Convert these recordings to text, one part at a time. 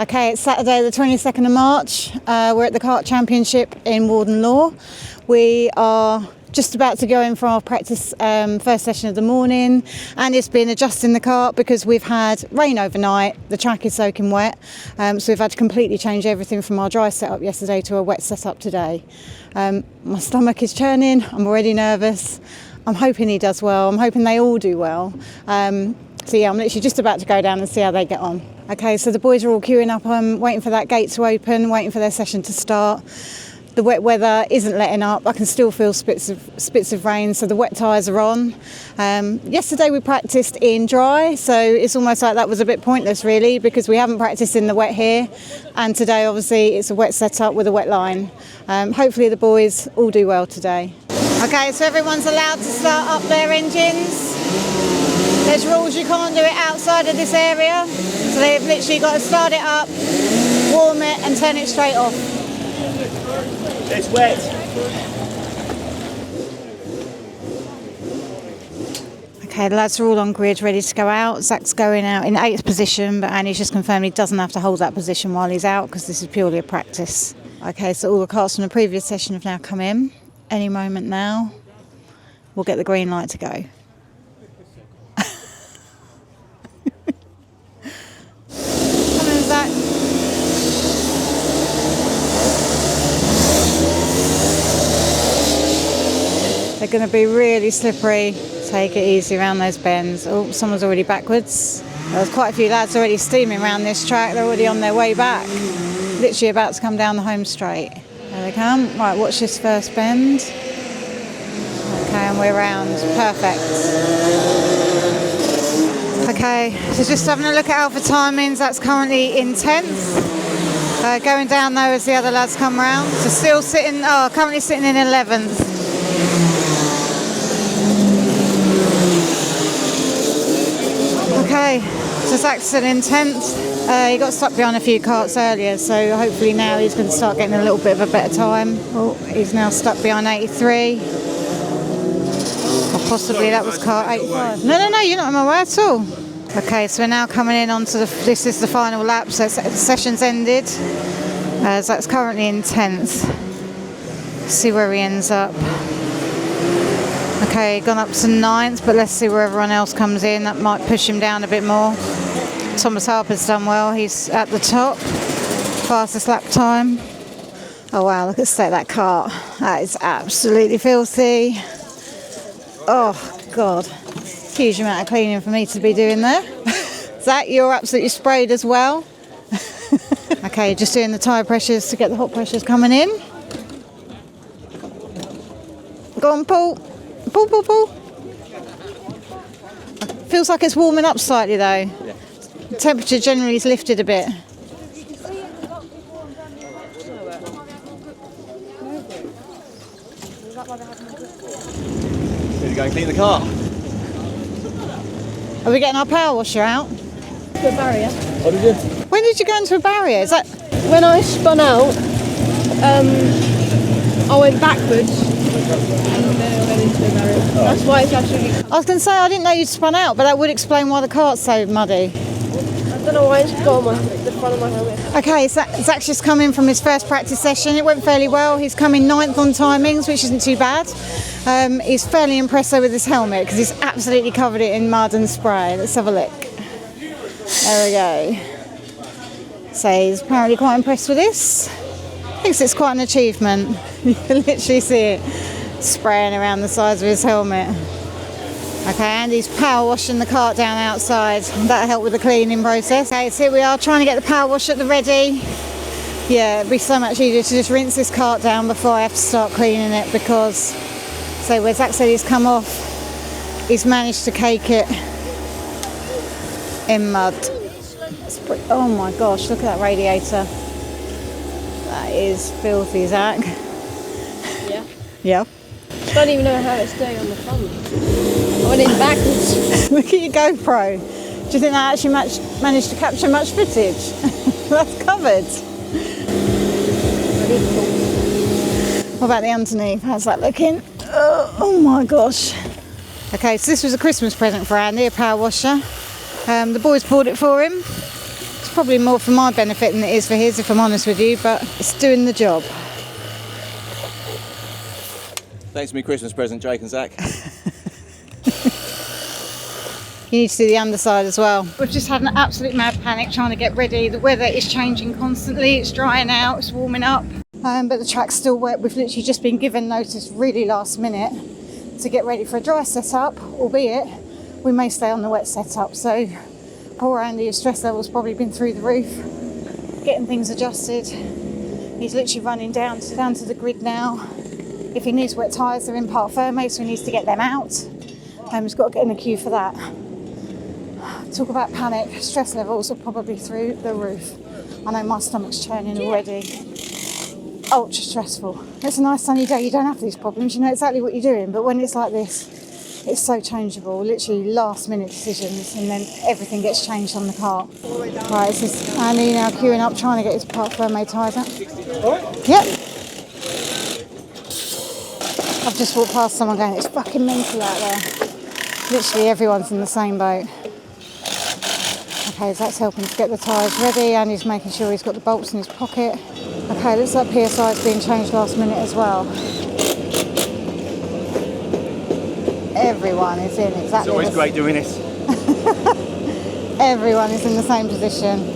Okay, it's Saturday the 22nd of March. We're at the Kart Championship in Warden-law. We are just about to go in for our practice first session of the morning, and it's been adjusting the kart because we've had rain overnight. The track is soaking wet, so we've had to completely change everything from our dry setup yesterday to a wet setup today. My stomach is churning. I'm already nervous. I'm hoping he does well. I'm hoping they all do well. So yeah, I'm literally just about to go down and see how they get on. Okay, so the boys are all queuing up. I'm waiting for that gate to open, waiting for their session to start. The wet weather isn't letting up. I can still feel spits of rain, so the wet tyres are on. Yesterday we practiced in dry, so it's almost like that was a bit pointless really, because we haven't practiced in the wet here. And today obviously it's a wet setup with a wet line. Hopefully the boys all do well today. Okay, so everyone's allowed to start up their engines. There's rules, you can't do it outside of this area. So they've literally got to start it up, warm it and turn it straight off. It's wet. Okay, the lads are all on grid, ready to go out. Zach's going out in 8th position, but Annie's just confirmed he doesn't have to hold that position while he's out because this is purely a practice. Okay, so all the karts from the previous session have now come in. Any moment now, we'll get the green light to go. They're going to be really slippery. Take it easy around those bends. Oh, someone's already backwards. There's quite a few lads already steaming around this track. They're already on their way back. Literally about to come down the home straight. There they come. Right, watch this first bend. Okay, and we're round. Perfect. Okay, so just having a look at Alpha timings. That's currently in 10th. Going down though as the other lads come round. So still sitting, currently sitting in 11th. Okay, so Zach's still in 10th. He got stuck behind a few karts earlier, so hopefully now he's going to start getting a little bit of a better time. Oh, he's now stuck behind 83. Or possibly that was kart 85. No, you're not in my way at all. Okay, so we're now coming in onto this is the final lap, so the session's ended. Zach's currently in 10th. See where he ends up. Okay, gone up to 9th, but let's see where everyone else comes in. That might push him down a bit more. Thomas Harper's done well. He's at the top. Fastest lap time. Oh wow, look at the state of that kart. That is absolutely filthy. Oh God. Huge amount of cleaning for me to be doing there. Zach, you're absolutely sprayed as well. Okay, just doing the tyre pressures to get the hot pressures coming in. Go on, Paul. Pull. Feels like it's warming up slightly though. Yeah. The temperature generally is lifted a bit. Did you go and clean the car? Are we getting our power washer out? To a barrier. Oh, did you? When did you go into a barrier? Is that when I spun out? I went backwards. That's why it's actually... I was going to say, I didn't know you'd spun out, but that would explain why the kart's so muddy. I don't know why it's got on the front of my helmet. Okay, Zach's just come in from his first practice session. It went fairly well. He's come in 9th on timings, which isn't too bad. He's fairly impressed though with his helmet because he's absolutely covered it in mud and spray. Let's have a look. There we go. So he's apparently quite impressed with this. Thinks it's quite an achievement. You can literally see it spraying around the sides of his helmet. Okay, and he's power washing the kart down outside. That'll help with the cleaning process. Okay, so here we are trying to get the power wash at the ready. Yeah, it'd be so much easier to just rinse this kart down before I have to start cleaning it because, so where Zach said he's come off, he's managed to cake it in mud. Oh my gosh, look at that radiator. That is filthy, Zach. Yeah. Yeah. I don't even know how it's doing on the front. I went in backwards. Look at your GoPro. Do you think that actually managed to capture much footage? That's covered. What about the underneath? How's that looking? Oh my gosh. Okay, so this was a Christmas present for Andy, a power washer. The boys bought it for him. It's probably more for my benefit than it is for his, if I'm honest with you, but it's doing the job. Thanks for me Christmas present, Jake and Zach. You need to do the underside as well. We've just had an absolute mad panic trying to get ready. The weather is changing constantly. It's drying out, it's warming up. But the track's still wet. We've literally just been given notice really last minute to get ready for a dry setup, albeit we may stay on the wet setup. So poor Andy, his stress level's probably been through the roof, getting things adjusted. He's literally running down to the grid now. If he needs wet tyres, they're in part firme, so he needs to get them out. He's got to get in the queue for that. Talk about panic, stress levels are probably through the roof. I know my stomach's churning already. Ultra stressful. It's a nice sunny day, you don't have these problems, you know exactly what you're doing, but when it's like this, it's so changeable, literally last minute decisions, and then everything gets changed on the kart. Right, this is Andy now queuing up, trying to get his part firme tyres out. Yep. I've just walked past someone going, it's fucking mental out there. Literally everyone's in the same boat. Okay, Zach's helping to get the tyres ready and he's making sure he's got the bolts in his pocket. Okay, looks like PSI is being changed last minute as well. Everyone is in exactly. It's always great doing this. Everyone is in the same position.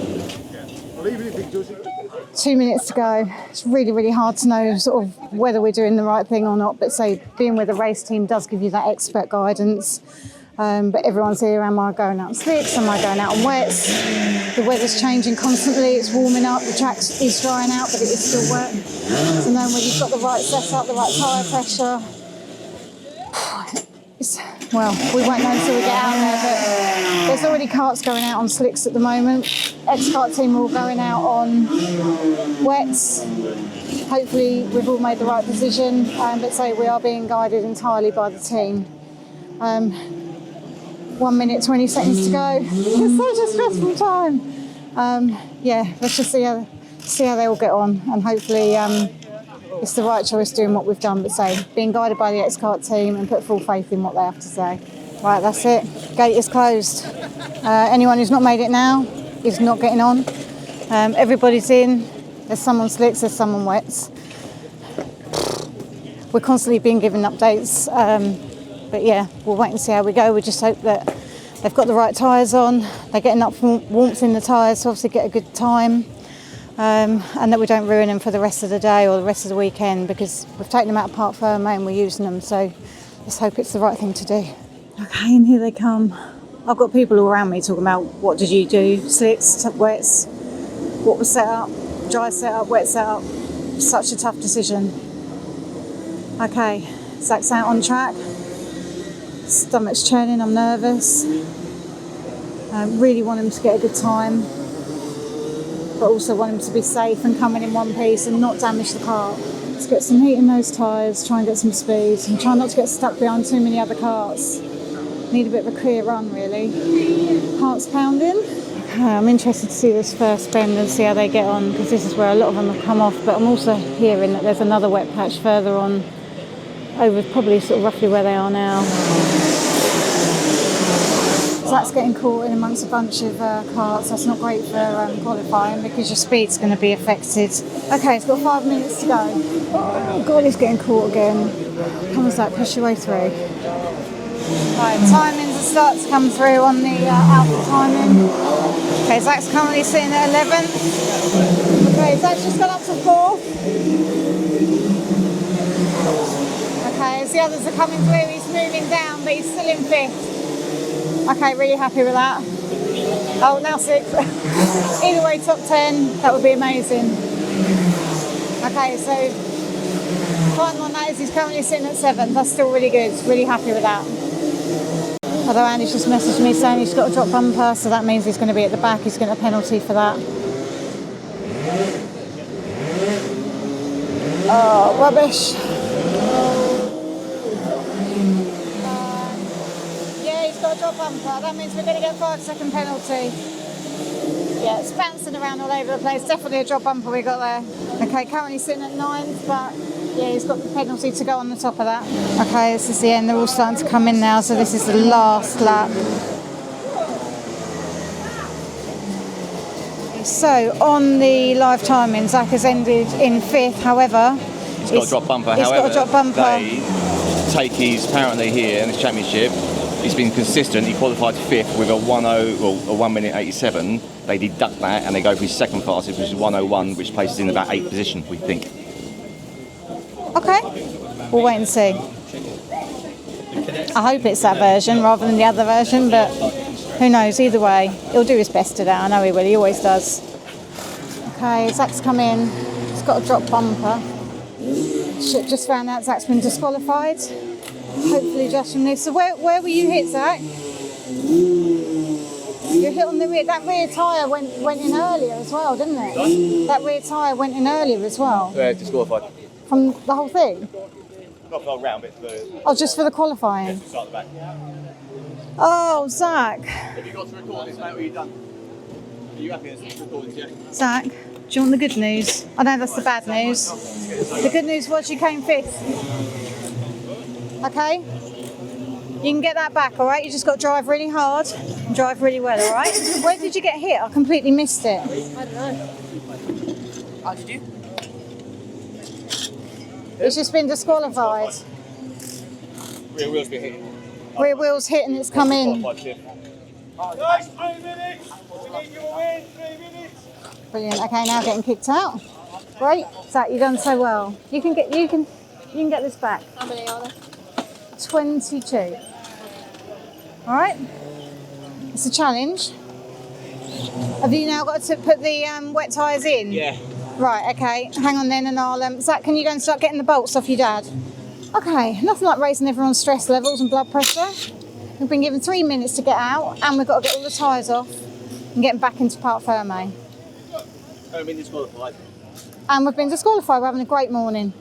2 minutes to go. It's really, really hard to know sort of whether we're doing the right thing or not, but say being with a race team does give you that expert guidance. But everyone's here, am I going out on slicks, am I going out on wets? The weather's changing constantly, it's warming up, the track is drying out, but it is still wet. So knowing whether you've got the right setup, the right tyre pressure, well, we won't know until we get out there, but there's already karts going out on slicks at the moment. X-Kart team are all going out on wets. Hopefully we've all made the right decision, but say we are being guided entirely by the team. 1 minute, 20 seconds to go. It's such a stressful time. Yeah, let's just see how they all get on, and hopefully it's the right choice doing what we've done, but say being guided by the X-Kart team and put full faith in what they have to say. Right, that's it. Gate is closed. Anyone who's not made it now is not getting on. Everybody's in. There's some on slicks, there's some on wets. We're constantly being given updates. But yeah, we'll wait and see how we go. We just hope that they've got the right tyres on, they're getting enough warmth in the tyres to obviously get a good time, and that we don't ruin them for the rest of the day or the rest of the weekend, because we've taken them out of part firme and we're using them, so let's hope it's the right thing to do. Okay, and here they come. I've got people all around me talking about what did you do, slicks, wets, what was set up, dry setup, wet setup. Such a tough decision. Okay, Zach's out on track. Stomach's churning, I'm nervous. Really want him to get a good time, but also want him to be safe and come in one piece and not damage the kart. Let's get some heat in those tyres, try and get some speed, and try not to get stuck behind too many other karts. Need a bit of a clear run, really. Heart's pounding. Okay, I'm interested to see this first bend and see how they get on, because this is where a lot of them have come off, but I'm also hearing that there's another wet patch further on, over probably sort of roughly where they are now. So that's getting caught in amongst a bunch of karts. That's not great for qualifying, because your speed's going to be affected. Okay, it's got 5 minutes to go. Oh God, he's getting caught again. Come on, Zach, push your way through. Right, timings are starting to come through on the Alpha timing. Okay, Zach's currently sitting at 11th. Okay, Zach's just gone up to 4th. Okay, as the others are coming through, he's moving down, but he's still in 5th. Okay, really happy with that. Oh, now 6th. Either way, top 10, that would be amazing. Okay, so final on that is he's currently sitting at 7th. That's still really good, really happy with that. Although Andy's just messaged me saying he's got a drop bumper, so that means he's going to be at the back. He's getting a penalty for that. Oh, rubbish. Yeah, he's got a drop bumper. That means we're going to get a 5-second penalty. Yeah, it's bouncing around all over the place. Definitely a drop bumper we got there. Okay, currently sitting at 9th, but yeah, he's got the penalty to go on the top of that. Okay, this is the end. They're all starting to come in now, so this is the last lap. so on the live timing, Zach has ended in 5th. However, He's got a drop bumper. He's got a drop bumper. They take his apparently here in this championship. He's been consistent. He qualified 5th with a 1 minute 87. They deduct that and they go for his second fastest, which is 1:01, which places in about 8th position, we think. Okay, we'll wait and see. I hope it's that version rather than the other version, but who knows? Either way, he'll do his best today. I know he will. He always does. Okay, Zach's come in. He's got a drop bumper. Just found out Zach's been disqualified. Hopefully just from this. So where were you hit, Zach? You hit on the rear. That rear tyre went in earlier as well, didn't it? That rear tyre went in earlier as well. Disqualified. From the whole thing? Not for a round, but for Oh, just for the qualifying? start the back. Oh, Zach. Have you got to record this, mate, or are you done? Are you happy with recording, yeah? Zach, do you want the good news? I know that's the bad news. The good news was you came 5th. Okay? You can get that back, alright? You just got to drive really hard and drive really well, alright? Where did you get hit? I completely missed it. I don't know. Oh, did you? It's just been disqualified. Rear wheel's been hit. Rear wheel's hit and it's come in. Guys, 3 minutes! We need you to win, 3 minutes! Brilliant. Okay, now getting kicked out. Great. Zach, you've done so well. You can get this back. How many are there? 22. Alright? It's a challenge. Have you now got to put the wet tyres in? Yeah. Right, okay. Hang on then and I'll... Zach, can you go and start getting the bolts off your dad? Okay, nothing like raising everyone's stress levels and blood pressure. We've been given 3 minutes to get out and we've got to get all the tyres off and get them back into Parc Ferme. I've been disqualified. And we've been disqualified. We're having a great morning.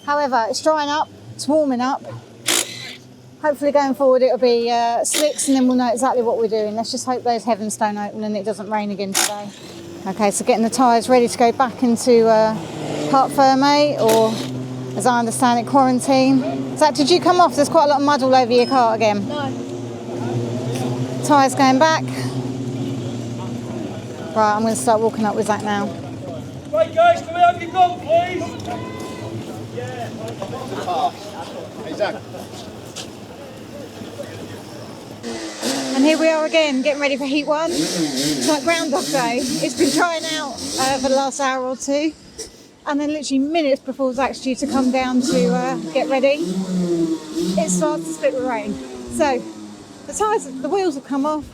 However, it's drying up, it's warming up. Hopefully going forward it'll be slicks and then we'll know exactly what we're doing. Let's just hope those heavens don't open and it doesn't rain again today. Okay, so getting the tyres ready to go back into Parc Ferme, or as I understand it, quarantine. Zach, did you come off? There's quite a lot of mud all over your car again. No. Tyres going back. Right, I'm going to start walking up with Zach now. Right guys, can we have your gun please? Hey, Zach. And here we are again, getting ready for heat 1. It's like Groundhog Day. It's been drying out for the last hour or two. And then literally minutes before Zach's due to come down to get ready, it starts to spit with rain. So the wheels have come off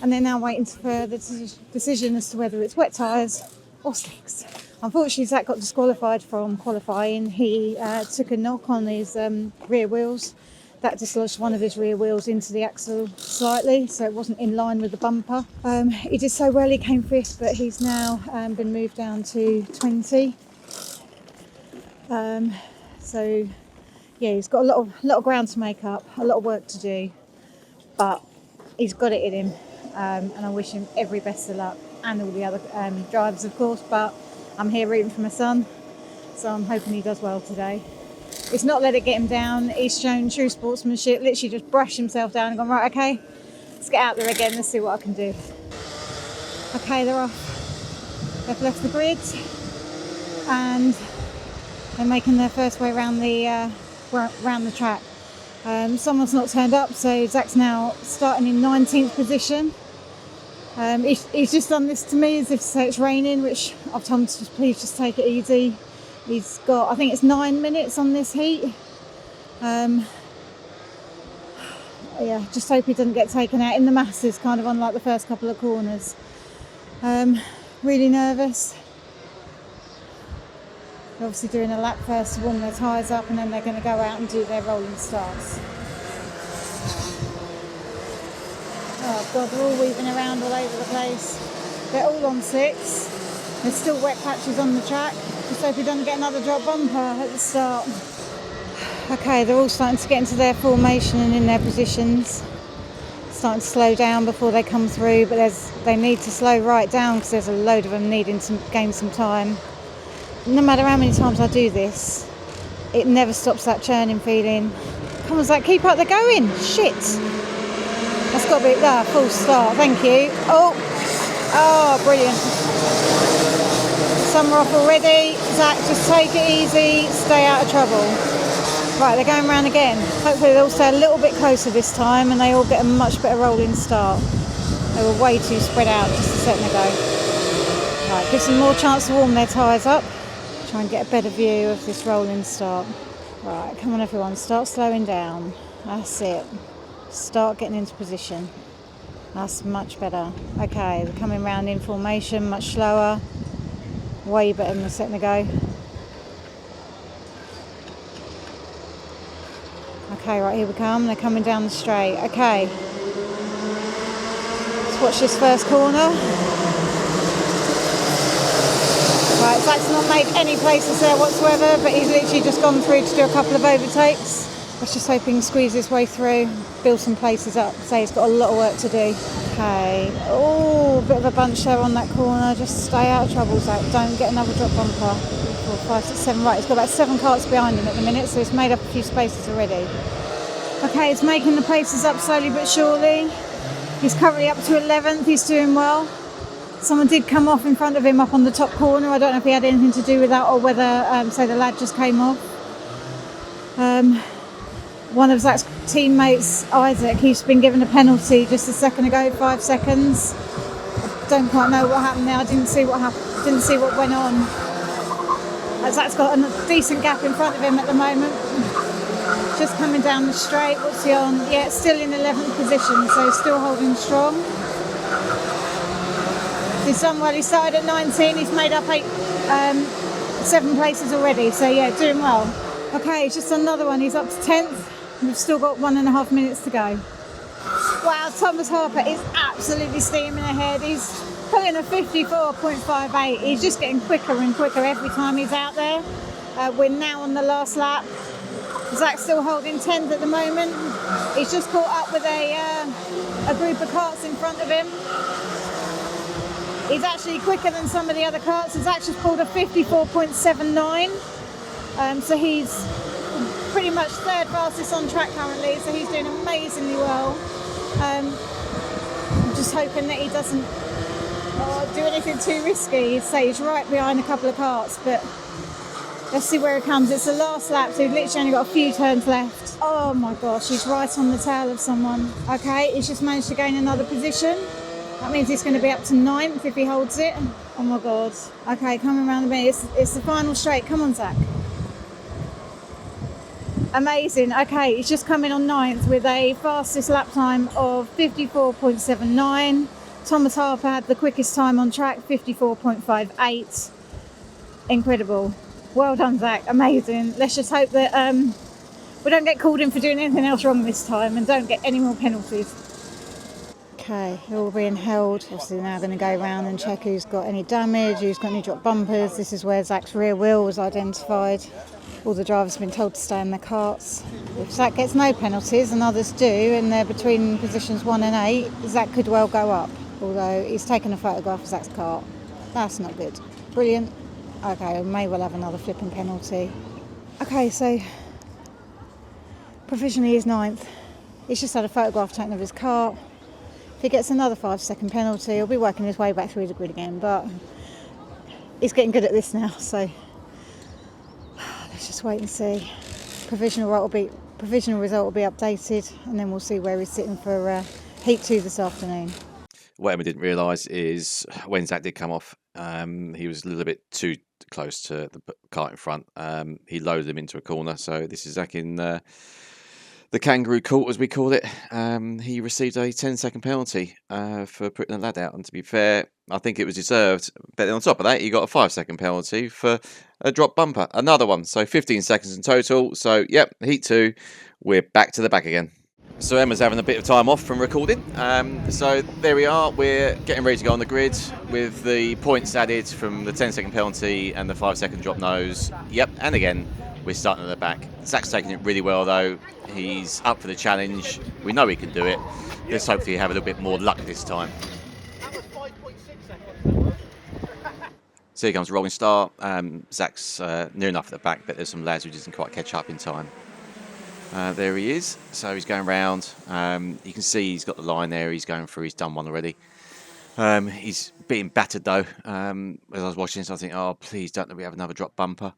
and they're now waiting for the decision as to whether it's wet tyres or slicks. Unfortunately, Zach got disqualified from qualifying. He took a knock on his rear wheels. That dislodged one of his rear wheels into the axle slightly, so it wasn't in line with the bumper. He did so well, he came 5th, but he's now been moved down to 20. So yeah, he's got a lot of ground to make up, a lot of work to do, but he's got it in him, and I wish him every best of luck, and all the other drivers of course, but I'm here rooting for my son, so I'm hoping he does well today. He's not let it get him down. He's shown true sportsmanship, literally just brushed himself down and gone, right, okay, let's get out there again, let's see what I can do. Okay, they're off. They've left the grid and they're making their first way around the track. Someone's not turned up, so Zach's now starting in 19th position. He's just done this to me as if to say it's raining, which I've told him to please just take it easy. He's got, I think it's 9 minutes on this heat. Yeah, just hope he doesn't get taken out in the masses, kind of unlike the first couple of corners. Really nervous. They're obviously doing a lap first to warm their tyres up, and then they're going to go out and do their rolling starts. Oh God, they're all weaving around all over the place. They're all on 6. There's still wet patches on the track. Just hope he doesn't get another drop bumper at the start. Okay, they're all starting to get into their formation and in their positions. Starting to slow down before they come through, but they need to slow right down because there's a load of them needing to gain some time. No matter how many times I do this, it never stops that churning feeling. Come on, Zach, keep up, they're going. Shit. That's got to be full start, thank you. Oh, brilliant. Some are off already. Zach, just take it easy, stay out of trouble. Right, they're going round again. Hopefully they'll stay a little bit closer this time and they all get a much better rolling start. They were way too spread out just a second ago. Right, gives them more chance to warm their tyres up. Try and get a better view of this rolling start. Right, come on everyone, start slowing down. That's it. Start getting into position. That's much better. Okay, they're coming round in formation, much slower. Way better than a second ago. Okay, right, here we come. They're coming down the straight. Okay. Let's watch this first corner. Right, Zach's not made any places there whatsoever, but he's literally just gone through to do a couple of overtakes. Let's just hope he can squeeze his way through, build some places up. So he's got a lot of work to do. Okay. Oh, a bit of a bunch there on that corner. Just stay out of trouble, Zach. Don't get another drop bumper. 4, 5, 6, 7. Right, he's got about 7 carts behind him at the minute, so he's made up a few spaces already. Okay, he's making the places up slowly but surely. He's currently up to 11th. He's doing well. Someone did come off in front of him up on the top corner. I don't know if he had anything to do with that or whether, say, the lad just came off. One of Zach's teammates, Isaac, he's been given a penalty just a second ago, 5 seconds. I don't quite know what happened there. I didn't see what happened. Didn't see what went on. Zach's got a decent gap in front of him at the moment. Just coming down the straight. What's he on? Yeah, still in 11th position, so still holding strong. He's done well. He started at 19. He's made up 7 places already, so yeah, doing well. Okay, it's just another one. He's up to 10th. We've still got 1.5 minutes to go. Wow, Thomas Harper is absolutely steaming ahead. He's pulling a 54.58. He's just getting quicker and quicker every time he's out there. We're now on the last lap. Zach's still holding 10th at the moment. He's just caught up with a group of karts in front of him. He's actually quicker than some of the other karts. He's actually pulled a 54.79. So he's pretty much 3rd fastest on track currently, so he's doing amazingly well. I'm just hoping that he doesn't do anything too risky. So he's right behind a couple of karts, but let's see where he comes. It's the last lap, so he's literally only got a few turns left. Oh my gosh, he's right on the tail of someone. Okay, he's just managed to gain another position. That means he's going to be up to 9th if he holds it. Oh my god. Okay, coming around the bend. It's the final straight. Come on, Zach. Amazing. Okay, he's just coming on 9th with a fastest lap time of 54.79. Thomas Harper had the quickest time on track, 54.58. Incredible. Well done, Zach. Amazing. Let's just hope that we don't get called in for doing anything else wrong this time and don't get any more penalties. Okay, they're all being held. Obviously now going to go around and check who's got any damage, who's got any drop bumpers. This is where Zach's rear wheel was identified. All the drivers have been told to stay in their karts. If Zach gets no penalties and others do, and they're between positions 1 and 8, Zach could well go up. Although he's taken a photograph of Zach's kart. That's not good. Brilliant. Okay, we may well have another flipping penalty. Okay, so provisionally he's 9th. He's just had a photograph taken of his kart. If he gets another 5-second penalty, he'll be working his way back through the grid again, but he's getting good at this now, so let's just wait and see. Provisional result will be updated, and then we'll see where he's sitting for Heat 2 this afternoon. What Emma didn't realise is when Zach did come off, he was a little bit too close to the kart in front. He loaded him into a corner, so this is Zach in the kangaroo court, as we call it. He received a 10-second penalty for putting the lad out, and to be fair, I think it was deserved. But on top of that, he got a 5-second penalty for a drop bumper, another one, so 15 seconds in total. So yep, Heat 2, we're back to the back again. So Emma's having a bit of time off from recording. So there we are, we're getting ready to go on the grid with the points added from the 10-second penalty and the 5-second drop nose. Yep, and again, we're starting at the back. Zach's taking it really well though. He's up for the challenge. We know he can do it. Let's hopefully have a little bit more luck this time. So here comes a rolling start. Zach's near enough at the back, but there's some lads who doesn't quite catch up in time. There he is. So he's going round. You can see he's got the line there. He's going through. He's done one already. He's being battered though. As I was watching this, I think, oh, please don't let me have another drop bumper.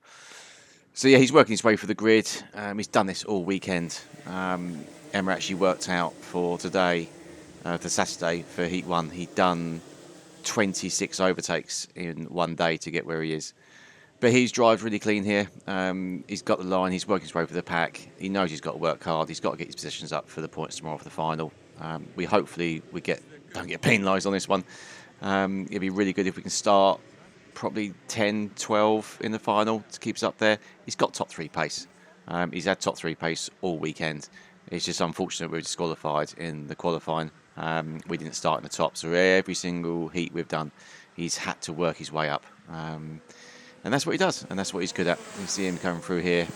So yeah, he's working his way through the grid. He's done this all weekend. Emma actually worked out for today, for Saturday, for Heat 1. He'd done 26 overtakes in one day to get where he is. But he's drives really clean here. He's got the line. He's working his way for the pack. He knows he's got to work hard. He's got to get his positions up for the points tomorrow for the final. We hopefully don't get penalised on this one. It'd be really good if we can start probably 10, 12 in the final to keep us up there. He's got top 3 pace. He's had top 3 pace all weekend. It's just unfortunate we were disqualified in the qualifying. We didn't start in the top, so every single heat we've done, he's had to work his way up. And that's what he does, and that's what he's good at. You see him coming through here.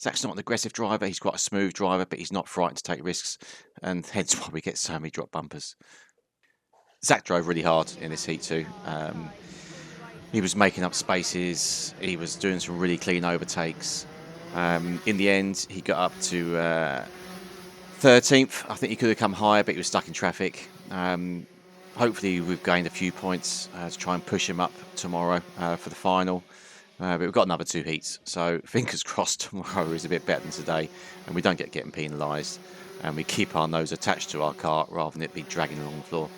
Zach's not an aggressive driver. He's quite a smooth driver, but he's not frightened to take risks, and hence why we get so many drop bumpers. Zach drove really hard in this heat too. He was making up spaces. He was doing some really clean overtakes. In the end, he got up to 13th. I think he could have come higher, but he was stuck in traffic. Hopefully we've gained a few points to try and push him up tomorrow for the final. But we've got another 2 heats, so fingers crossed tomorrow is a bit better than today and we don't get getting penalised and we keep our nose attached to our kart rather than it be dragging along the floor.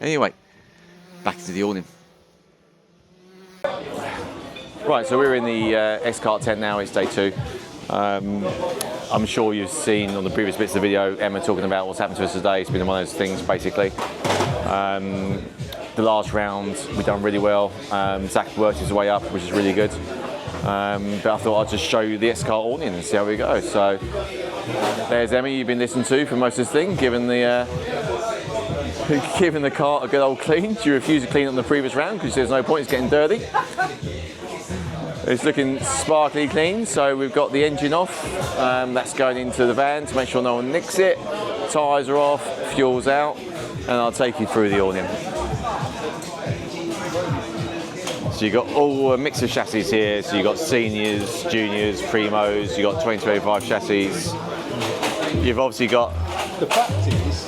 Anyway, back into the awning. Right, so we're in the X-Kart tent now. It's day 2. I'm sure you've seen on the previous bits of the video Emma talking about what's happened to us today. It's been one of those things basically. The last round we've done really well. Zach worked his way up, which is really good. But I thought I'd just show you the X-Kart awning and see how we go. So there's Emma, you've been listening to for most of this thing, giving the kart a good old clean. She refused to clean it on the previous round because there's no point, it's getting dirty. It's looking sparkly clean, so we've got the engine off. That's going into the van to make sure no one nicks it. Tyres are off, fuel's out, and I'll take you through the awning. So you've got all a mix of chassis here. So you've got seniors, juniors, primos, you've got 2025 chassis. You've obviously got The fact is,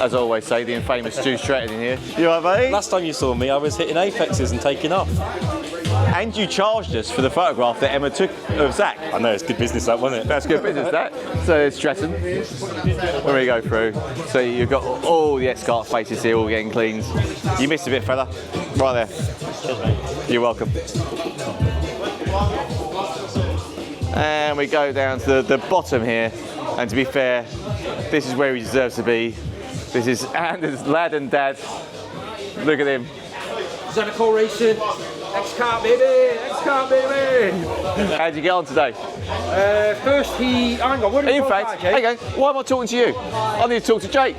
as I always say, the infamous Stu Stratton in here. You all right, mate? Last time you saw me, I was hitting apexes and taking off. And you charged us for the photograph that Emma took of Zach. I know, it's good business that, wasn't it? That's good business, that. So there's Stratton. When we go through. So you've got all the X-Kart faces here, all getting cleaned. You missed a bit, fella. Right there. You're welcome. And we go down to the bottom here. And to be fair, this is where he deserves to be. This is Anders' lad and dad. Look at him. Zenico Racing, X-Kart baby, X-Kart baby. How'd you get on today? First hang on, what In fact, hang on, why am I talking to you? I need to talk to Jake.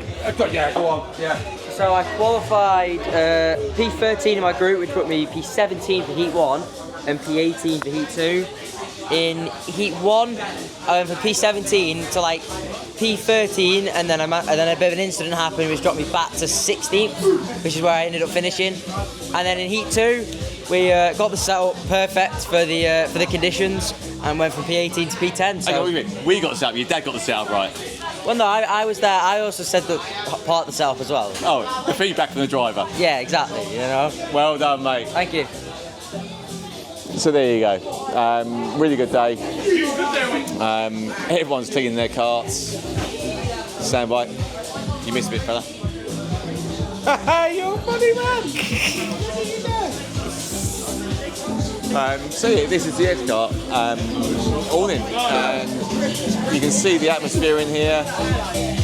Yeah, go on, yeah. So I qualified P13 in my group, which put me P17 for Heat 1 and P18 for Heat 2. In Heat 1, I went from P17 to like P13, and then a bit of an incident happened which dropped me back to 16th, which is where I ended up finishing. And then in Heat 2, we got the setup perfect for the conditions and went from P18 to P10. So. Hang on, what do you mean? We got the setup, your dad got the setup right. Well, no, I was there. I also said the part of the setup as well. Oh, the feedback from the driver. Yeah, exactly. You know. Well done, mate. Thank you. So there you go. Really good day. Everyone's cleaning their karts. Stand by. You missed a bit, fella. You're a funny man. So yeah, this is the X-Kart awning. You can see the atmosphere in here.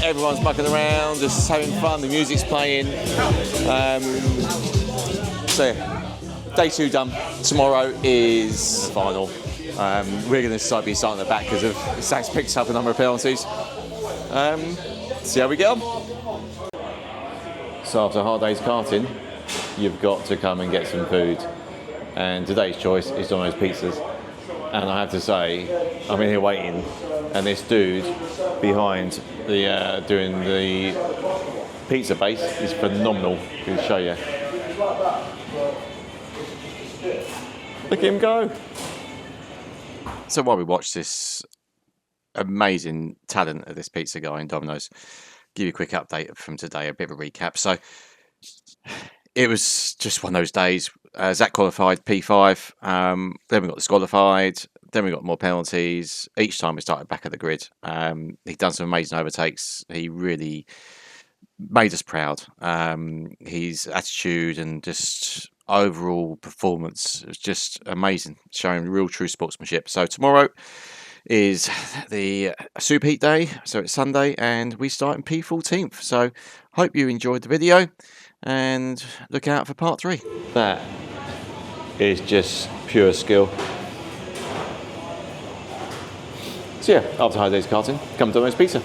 Everyone's mucking around, just having fun. The music's playing. So yeah. Day 2 done. Tomorrow is the final. We're going to be starting at the back because of Zach's picked up a number of penalties. See how we get on. So after a hard day's karting, you've got to come and get some food. And today's choice is Domino's Pizzas. And I have to say, I'm in here waiting, and this dude behind the doing the pizza base is phenomenal. I'll show you. Look at him go. So while we watch this amazing talent of this pizza guy in Domino's, give you a quick update from today, a bit of a recap. So it was just one of those days. Zach qualified P5, then we got disqualified, then we got more penalties. Each time we started back at the grid. He'd done some amazing overtakes. He really made us proud. His attitude and just overall performance was just amazing, showing real true sportsmanship. So tomorrow is the Super Heat day, so it's Sunday, and we start in P14th. So hope you enjoyed the video and look out for part 3. That is just pure skill. So yeah, after holidays karting, come to Domino's Pizza.